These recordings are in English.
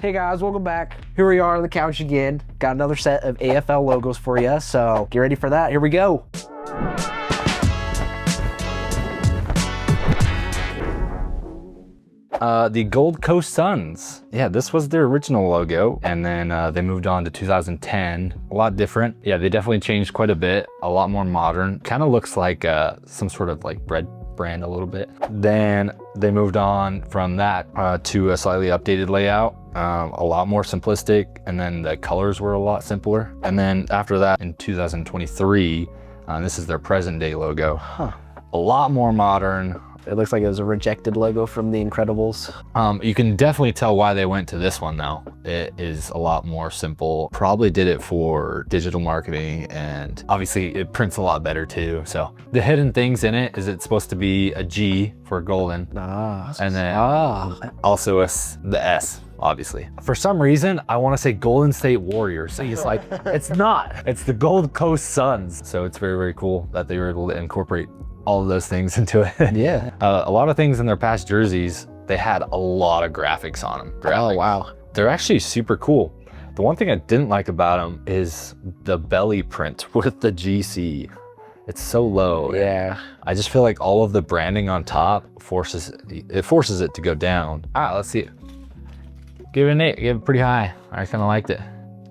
Hey guys, welcome back. Here we are on the couch again. Got another set of AFL logos for you, so get ready for that. Here we go. The Gold Coast Suns. Yeah, this was their original logo, and then they moved on to 2010. A lot different. Yeah, they definitely changed quite a bit. A lot more modern. Kind of looks like some sort of like bread brand a little bit. Then they moved on from that to a slightly updated layout. A lot more simplistic, and then the colors were a lot simpler. And then after that, in 2023, this is their present day logo. A lot more modern. It looks like it was a rejected logo from The Incredibles. You can definitely tell why they went to this one though. It is a lot more simple. Probably did it for digital marketing, and obviously it prints a lot better too. So the hidden things in it is it's supposed to be a G for golden. And then also the S, obviously. For some reason, I want to say Golden State Warriors. It's like, it's not. It's the Gold Coast Suns. So it's very, very cool that they were able to incorporate all of those things into it. Yeah. A lot of things in their past jerseys, they had a lot of graphics on them. Oh, wow. They're actually super cool. The one thing I didn't like about them is the belly print with the GC. It's so low. Yeah. I just feel like all of the branding on top forces it to go down. Let's see. Give it an 8, give it pretty high. I kind of liked it.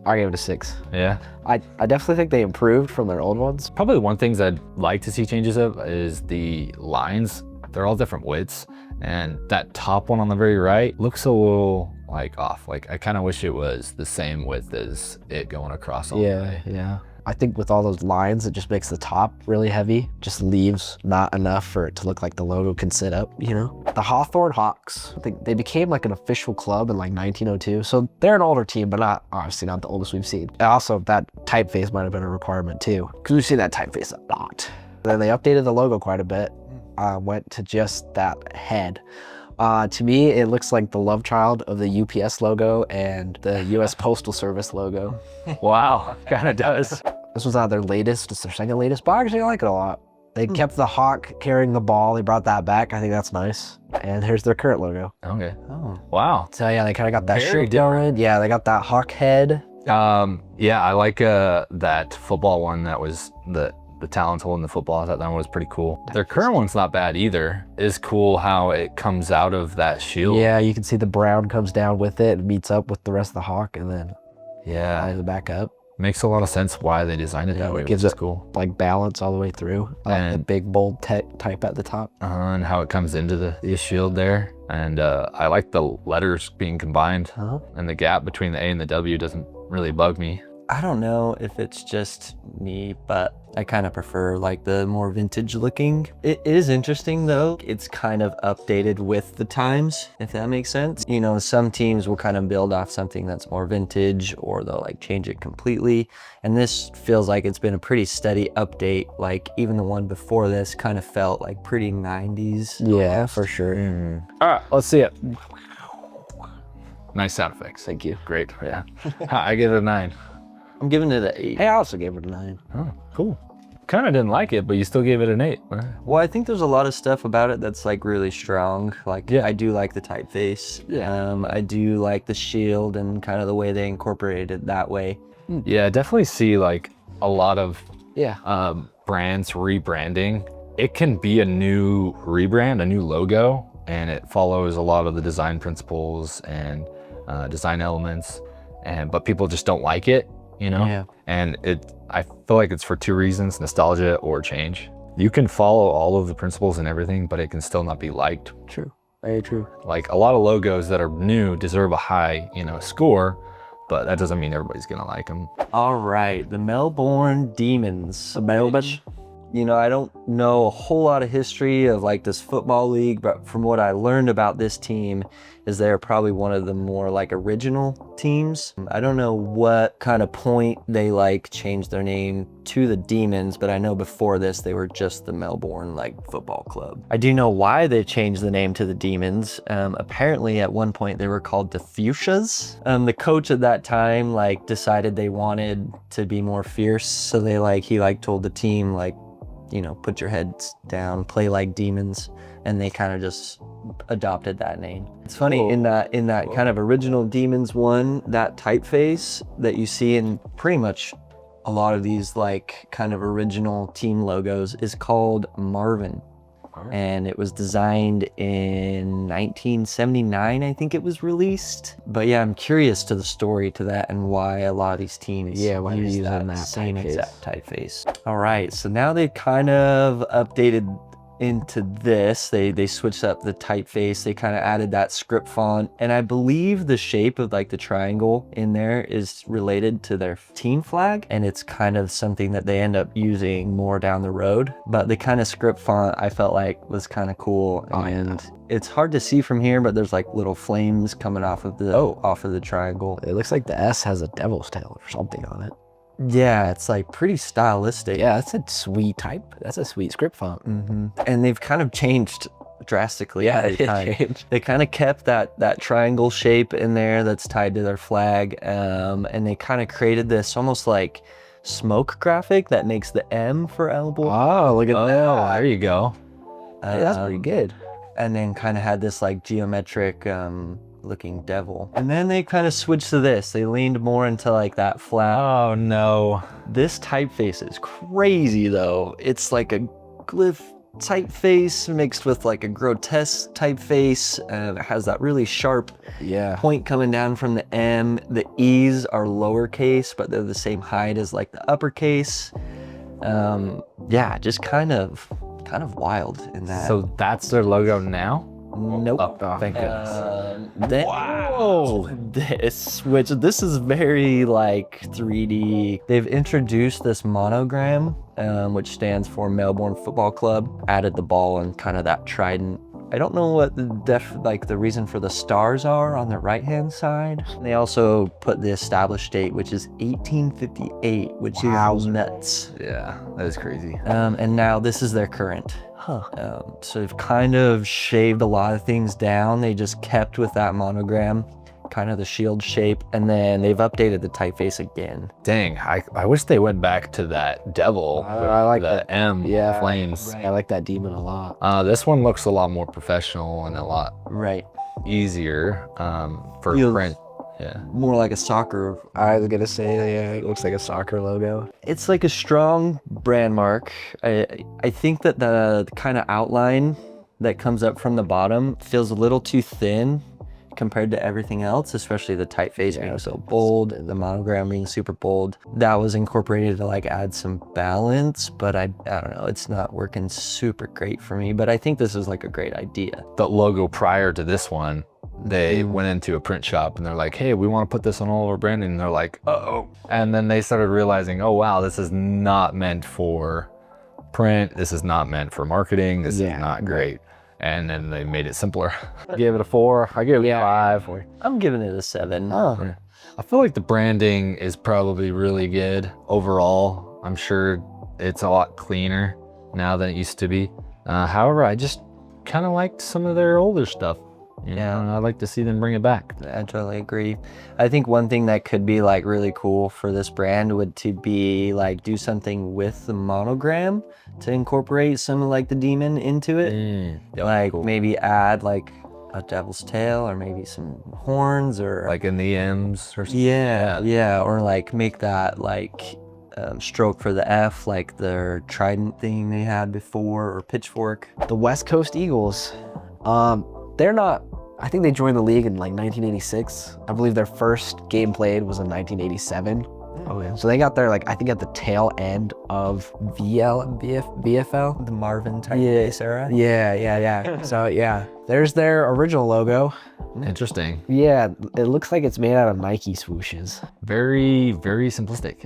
I gave it a 6. Yeah. I definitely think they improved from their old ones. Probably the one things I'd like to see changes of is the lines. They're all different widths, and that top one on the very right looks a little like off. Like I kind of wish it was the same width as it going across all the way. Yeah. I think with all those lines, it just makes the top really heavy. Just leaves not enough for it to look like the logo can sit up, you know? The Hawthorn Hawks, I think they became like an official club in like 1902. So they're an older team, but obviously not the oldest we've seen. And also that typeface might've been a requirement too, because we've seen that typeface a lot. Then they updated the logo quite a bit, went to just that head. To me, it looks like the love child of the UPS logo and the US Postal Service logo. Wow, kind of does. This was not their latest, it's their second latest, but actually I like it a lot. They kept the hawk carrying the ball, they brought that back, I think that's nice. And here's their current logo. Okay. Oh, wow. So yeah, they kind of got that Very shape going. Yeah, they got that hawk head. Yeah, I like that football one that was the talons holding the football. I thought that one was pretty cool. Their current one's not bad either. It's cool how it comes out of that shield. Yeah, you can see the brown comes down with it, meets up with the rest of the hawk, and then lines it back up. Makes a lot of sense why they designed it that way. It gives it cool, like balance all the way through. And the big bold type at the top. And how it comes into the shield there. And I like the letters being combined. And the gap between the A and the W doesn't really bug me. I don't know if it's just me, but I kind of prefer like the more vintage looking. It is interesting though. It's kind of updated with the times, if that makes sense. You know, some teams will kind of build off something that's more vintage, or they'll like change it completely. And this feels like it's been a pretty steady update. Like even the one before this kind of felt like pretty 90s. Yeah, for sure. All right, let's see it. Nice sound effects. Thank you. Great, yeah. I give it a 9. I'm giving it an 8. Hey, I also gave it a 9. Oh, cool. Kind of didn't like it, but you still gave it an 8. Well, I think there's a lot of stuff about it that's like really strong. Like, I do like the typeface. I do like the shield and kind of the way they incorporated it that way. Yeah, I definitely see like a lot of brands rebranding. It can be a new rebrand, a new logo, and it follows a lot of the design principles and design elements, but people just don't like it. You know? Yeah. And I feel like it's for 2 reasons, nostalgia or change. You can follow all of the principles and everything, but it can still not be liked. True, very true. Like a lot of logos that are new deserve a high, score, but that doesn't mean everybody's gonna like them. All right, the Melbourne Demons. Melbourne. You know, I don't know a whole lot of history of like this football league, but from what I learned about this team is they're probably one of the more like original teams. I don't know what kind of point they like changed their name to the Demons, but I know before this they were just the Melbourne like football club. I do know why they changed the name to the Demons. Apparently at one point they were called the Fuchsias. The coach at that time like decided they wanted to be more fierce, so he told the team like, put your heads down, play like demons. and they kind of just adopted that name. It's funny, in that kind of original Demons one, that typeface that you see in pretty much a lot of these like kind of original team logos is called Marvin. And it was designed in 1979, I think it was released. But yeah, I'm curious to the story to that and why a lot of these teams why use using that that same typeface. exact typeface. All right, so now they've kind of updated into this. They switched up the typeface. They kind of added that script font, and I believe the shape of like the triangle in there is related to their team flag, and it's kind of something that they end up using more down the road. But the kind of script font I felt like was kind of cool, and it's hard to see from here, but there's like little flames coming off of the triangle. It looks like the S has a devil's tail or something on it. Yeah, it's like pretty stylistic. Yeah, that's a sweet type. That's a sweet script font. And they've kind of changed drastically. Yeah, over it time. changed. They kind of kept that triangle shape in there that's tied to their flag, and they kind of created this almost like smoke graphic that makes the M for elbow. Oh, look at Oh, that. there you go. Hey, that's pretty good. And then kind of had this like geometric looking devil. And then they kind of switched to this. They leaned more into like that flat. Oh no. This typeface is crazy though. It's like a glyph typeface mixed with like a grotesque typeface. It has that really sharp point coming down from the M. The E's are lowercase, but they're the same height as like the uppercase. Yeah, just kind of wild in that. So that's their logo now? Nope. Oh, thank goodness. Then, Wow. This is very like 3D. They've introduced this monogram, which stands for Melbourne Football Club. Added the ball and kind of that trident. I don't know what the reason for the stars are on the right-hand side. They also put the established date, which is 1858, which is nuts. Yeah, that is crazy. And now this is their current. So they've kind of shaved a lot of things down. They just kept with that monogram, kind of the shield shape, and then they've updated the typeface again. Dang, I wish they went back to that devil. I like the that. M flames. I like that demon a lot. This one looks a lot more professional and a lot Right. easier for Feels- print. Yeah. More like a soccer. I was gonna say, yeah, it looks like a soccer logo. It's like a strong brand mark. I think that the kind of outline that comes up from the bottom feels a little too thin compared to everything else, especially the typeface being so bold, the monogram being super bold. That was incorporated to like add some balance, but I don't know, it's not working super great for me, but I think this is like a great idea. The logo prior to this one, they went into a print shop and they're like, hey, we want to put this on all of our branding. And they're like, uh-oh. And then they started realizing, oh, wow, this is not meant for print. This is not meant for marketing. This is not great. And then they made it simpler. I gave it a 4. I gave it a 5. I'm giving it a 7. I feel like the branding is probably really good overall. I'm sure it's a lot cleaner now than it used to be. However, I just kind of liked some of their older stuff. Yeah, I'd like to see them bring it back. I totally agree. I think one thing that could be like really cool for this brand would to be like do something with the monogram to incorporate some of like the demon into it. Like maybe add like a devil's tail or maybe some horns or Like in the M's or something. yeah, or like make that like stroke for the F, like their trident thing they had before, or pitchfork. The West Coast Eagles, they're not, I think they joined the league in like 1986. I believe their first game played was in 1987. Oh yeah. So they got there like, I think at the tail end of VFL. The Marvin typeface era. Yeah. So yeah, there's their original logo. Interesting. Yeah, it looks like it's made out of Nike swooshes. Very, very simplistic.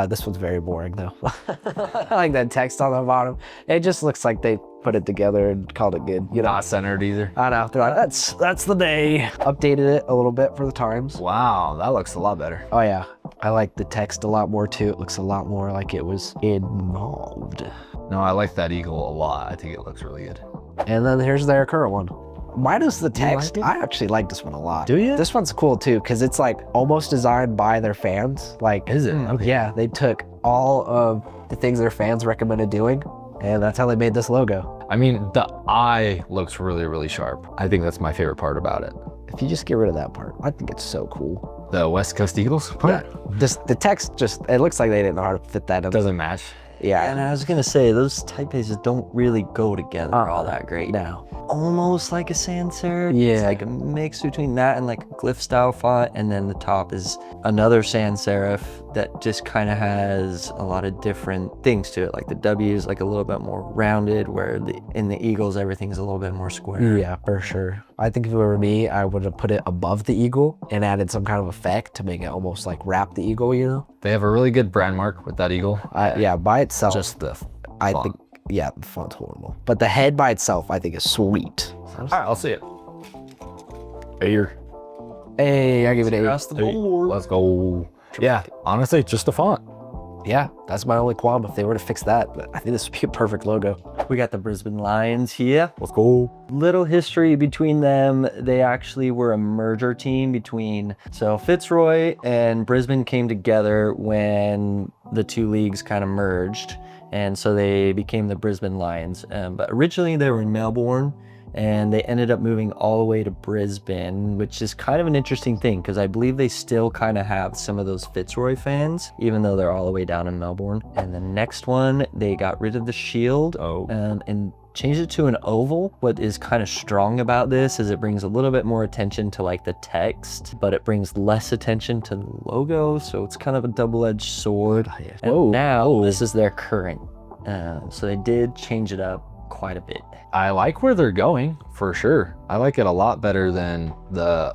This one's very boring though. I like that text on the bottom. It just looks like they put it together and called it good. You know, Not centered either. I know. They're like, that's the day. Updated it a little bit for the times. Wow, that looks a lot better. Oh yeah, I like the text a lot more too. It looks a lot more like it was involved. No, I like that eagle a lot. I think it looks really good. And then here's their current one. Minus the You like text, it? I actually like this one a lot. Do you? This one's cool too, because it's like almost designed by their fans. Like, Is it? Okay. yeah, they took all of the things their fans recommended doing, and that's how they made this logo. I mean, the eye looks really, really sharp. I think that's my favorite part about it. If you just get rid of that part, I think it's so cool. The West Coast Eagles part The text just, it looks like they didn't know how to fit that in. doesn't match. Yeah. And I was gonna say, those typefaces don't really go together all that great. No. Almost like a sans serif. Yeah. It's like a mix between that and like a glyph style font, and then the top is another sans serif that just kind of has a lot of different things to it. Like the W is like a little bit more rounded, where in the Eagles everything's a little bit more square. Yeah, for sure. I think if it were me, I would have put it above the eagle and added some kind of effect to make it almost like wrap the eagle, you know? They have a really good brand mark with that eagle. Yeah, by itself, Just the I font. think, yeah, the font's horrible. But the head by itself, I think is sweet. All right, I'll see it. Here. Hey, I give it an 8. Across the board. Let's go. Yeah, honestly, just a font. Yeah, that's my only qualm if they were to fix that. But I think this would be a perfect logo. We got the Brisbane Lions here. Let's go. Little history between them. They actually were a merger team between, so Fitzroy and Brisbane came together when the two leagues kind of merged. And so they became the Brisbane Lions. But originally they were in Melbourne, and they ended up moving all the way to Brisbane, which is kind of an interesting thing because I believe they still kind of have some of those Fitzroy fans, even though they're all the way down in Melbourne. And the next one, they got rid of the shield and changed it to an oval. What is kind of strong about this is it brings a little bit more attention to like the text, but it brings less attention to the logo. So it's kind of a double-edged sword. And now this is their current. So they did change it up quite a bit. I like where they're going for sure. I like it a lot better than the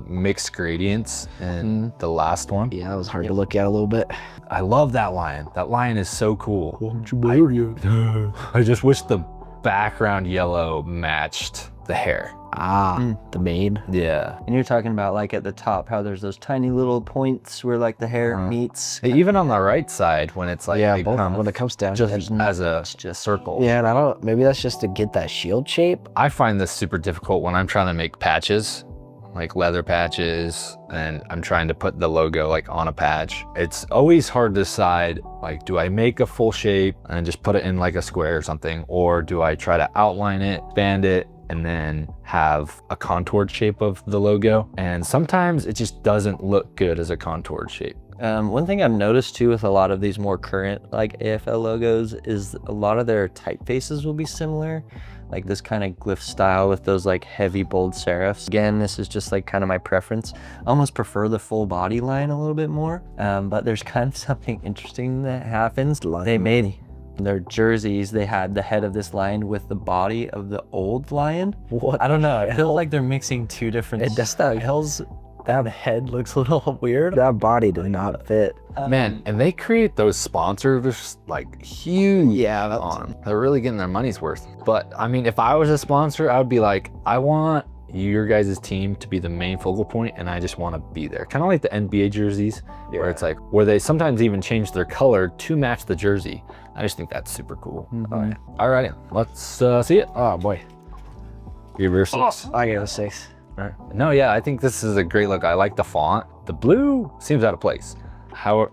mixed gradients in the last one. Yeah, it was hard to look at a little bit. I love that lion. That lion is so cool. I just wish the background yellow matched the hair. The mane. Yeah. And you're talking about like at the top, how there's those tiny little points where like the hair meets. Even on the right side when it's like Yeah, they both come when it comes down. just as a circle. Yeah, and I don't, maybe that's just to get that shield shape. I find this super difficult when I'm trying to make patches, like leather patches, and I'm trying to put the logo like on a patch. It's always hard to decide, like, do I make a full shape and just put it in like a square or something, or do I try to outline it, band it, and then have a contoured shape of the logo? And sometimes it just doesn't look good as a contoured shape. One thing I've noticed too with a lot of these more current like AFL logos is a lot of their typefaces will be similar. Like this kind of glyph style with those like heavy bold serifs. Again, this is just like kind of my preference. I almost prefer the full body line a little bit more, but there's kind of something interesting that happens. They made their jerseys, they had the head of this lion with the body of the old lion. What? I don't know, I feel like they're mixing two different styles. That head looks a little weird. That body did not fit. Man, and they create those sponsors like huge. Yeah, that's on them. They're really getting their money's worth. But I mean, if I was a sponsor, I would be like, I want your guys' team to be the main focal point, and I just want to be there. Kind of like the NBA jerseys, where it's like, where they sometimes even change their color to match the jersey. I just think that's super cool. Alrighty, let's see it. Oh boy. Give her 6. I gave it a 6. No, yeah, I think this is a great look. I like the font. The blue seems out of place.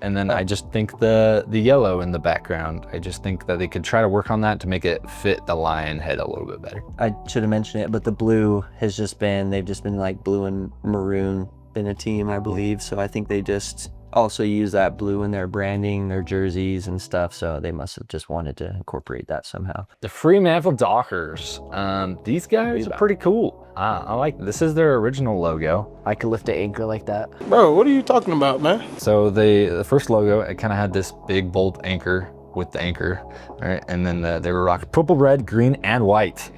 And then I just think the yellow in the background, I just think that they could try to work on that to make it fit the lion head a little bit better. I should have mentioned it, but the blue has just been, they've just been like blue and maroon in a team, I believe. So I think they just also use that blue in their branding, their jerseys and stuff. So they must have just wanted to incorporate that somehow. The Fremantle Dockers. These guys are pretty cool. I like, this is their original logo. I could lift an anchor like that. Bro, what are you talking about, man? So the first logo, it kind of had this big bold anchor with the anchor, right? And then they were rocking purple, red, green, and white.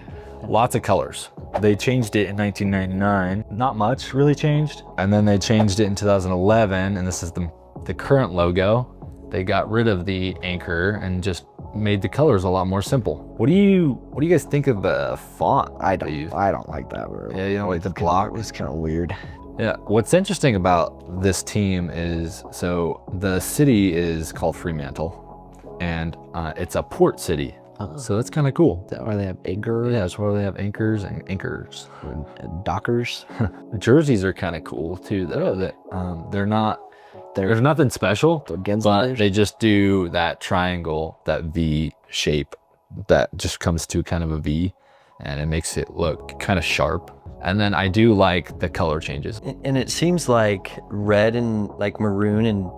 Lots of colors. They changed it in 1999. Not much really changed. And then they changed it in 2011, and this is the current logo. They got rid of the anchor and just made the colors a lot more simple. What do you guys think of the font? I don't like that. Yeah, you know, like the block. It's kind of weird. Yeah, what's interesting about this team is, so the city is called Fremantle, and it's a port city. So that's kind of cool. Is that why they have anchor? Yeah, that's why they have anchors and anchors. And dockers. Jerseys are kind of cool too, though. They're not, there's nothing special, Against but they just do that triangle, that V shape that just comes to kind of a V, and it makes it look kind of sharp. And then I do like the color changes. And it seems like red and like maroon and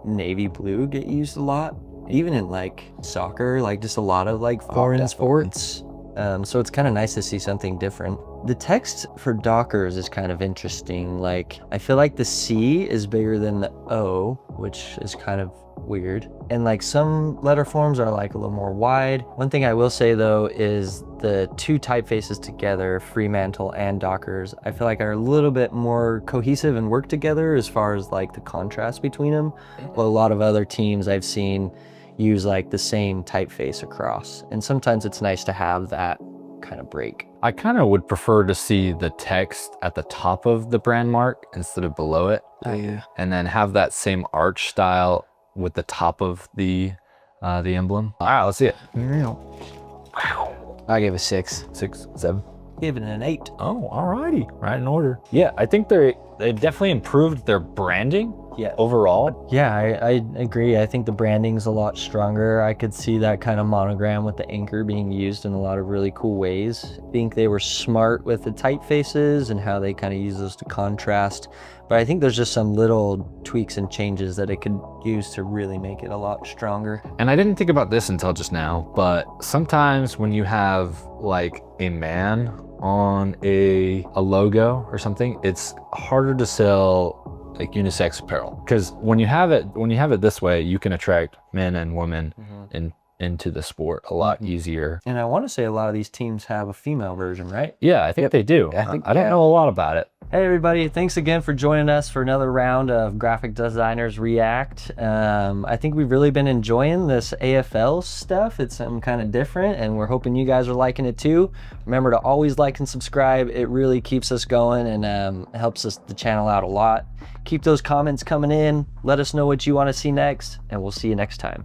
navy blue get used a lot, even in like soccer, like just a lot of like foreign sports. So it's kind of nice to see something different. The text for Dockers is kind of interesting. Like, I feel like the C is bigger than the O, which is kind of weird. And like some letter forms are like a little more wide. One thing I will say though is the two typefaces together, Fremantle and Dockers, I feel like are a little bit more cohesive and work together as far as like the contrast between them. Well, a lot of other teams I've seen use like the same typeface across. And sometimes it's nice to have that kind of break. I kind of would prefer to see the text at the top of the brand mark instead of below it. Oh yeah. And then have that same arch style with the top of the emblem. All right, let's see it. I gave a 6. 6, 7. Give it an 8. Oh, alrighty, right in order. Yeah, I think they definitely improved their branding. Yeah. Overall. Yeah, I agree. I think the branding's a lot stronger. I could see that kind of monogram with the anchor being used in a lot of really cool ways. I think they were smart with the typefaces and how they kind of use those to contrast. But I think there's just some little tweaks and changes that it could use to really make it a lot stronger. And I didn't think about this until just now, but sometimes when you have like a man on a logo or something, it's harder to sell like unisex apparel, because when you have it this way, you can attract men and women into the sport a lot easier. And I want to say a lot of these teams have a female version, right? Yeah, I think they do. I don't know a lot about it. Hey everybody, thanks again for joining us for another round of Graphic Designers React. I think we've really been enjoying this AFL stuff. It's something kind of different and we're hoping you guys are liking it too. Remember to always like and subscribe. It really keeps us going and helps the channel out a lot. Keep those comments coming in. Let us know what you want to see next and we'll see you next time.